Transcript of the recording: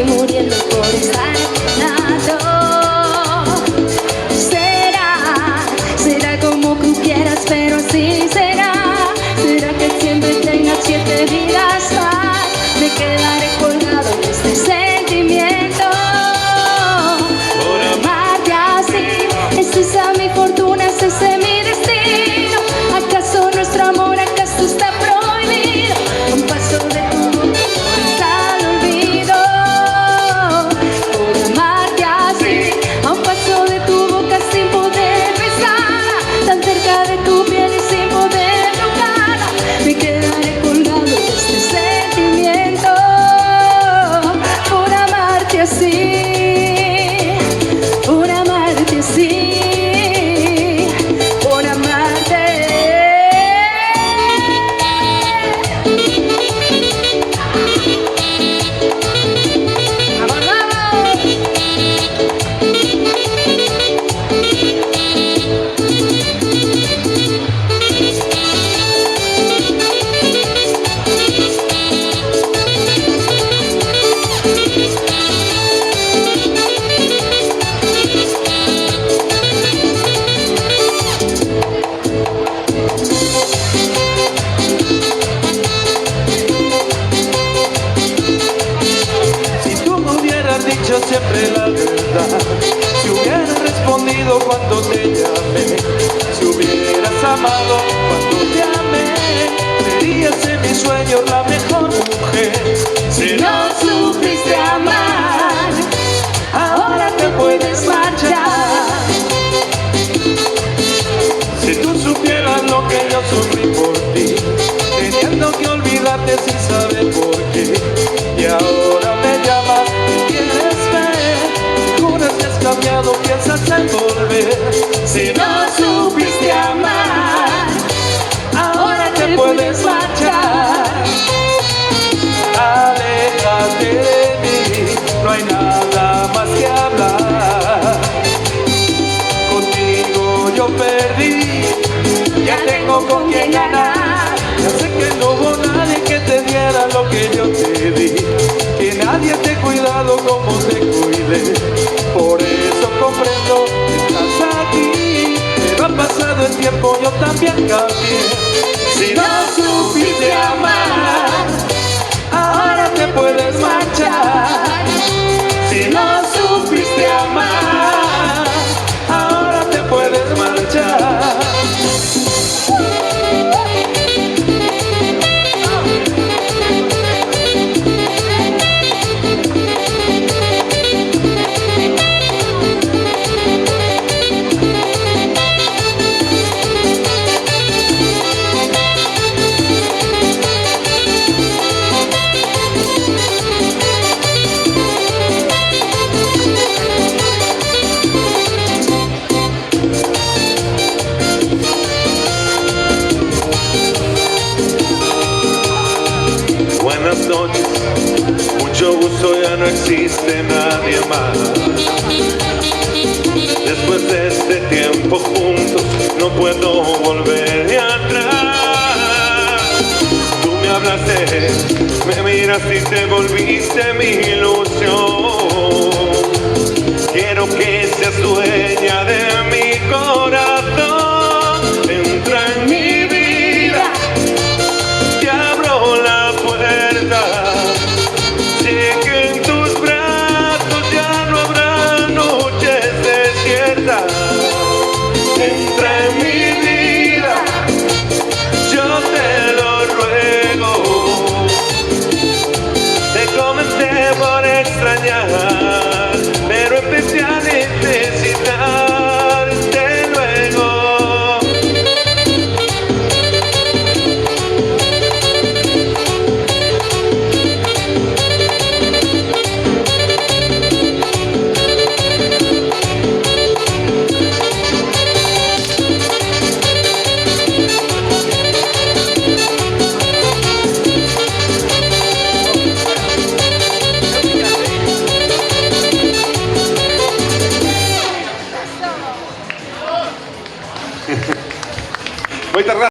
casi muriendo por estar enamorado. Será como tú quieras, pero así será. Será que siempre tengas 7 vidas más. Me quedaré colgado en este sentimiento por amarte así. ¿Es esa mi fortuna? ¿Es ese mi destino? ¿Acaso nuestro amor, acaso está prohibido? Un paso de tu boca está al olvido. Por amarte así, a un paso de tu boca sin poder besarla, tan cerca de tu piel y sin poder tocarla. Me quedaré colgado de este sentimiento por amarte así, por amarte así, por amarte. ¡Vamos, vamos! Si tú me hubieras dicho siempre la verdad, si hubieras respondido cuando te llamé, si hubieras amado cuando te amé, serías en mis sueños la mejor mujer. Si No supiste amar, ahora te puedes marchar. Si tú supieras lo que yo sufrí por ti, teniendo que olvidarte sin saber por qué, y ahora me llamas y quieres ver, juras que has cambiado, piensas en volver. Si no supiste amar, ahora te puedes marchar. Aléjate de mí, no hay nada más que hablar. Contigo yo perdí, ya tengo con quién ganar. Ya sé que no hubo nadie que te diera lo que yo te di, que nadie te ha cuidado como te cuidé. Por eso comprendo que estás aquí, pero ha pasado el tiempo, yo también cambié. Si no supiste amar, ahora te puedes marchar. Si no supiste amar, ahora te puedes marchar. Buenas noches, mucho gusto, ya no existe nadie más. Después de este tiempo juntos, no puedo volver atrás. Tú me hablaste, me miraste y te volviste mi ilusión. Quiero que seas dueña de mi corazón.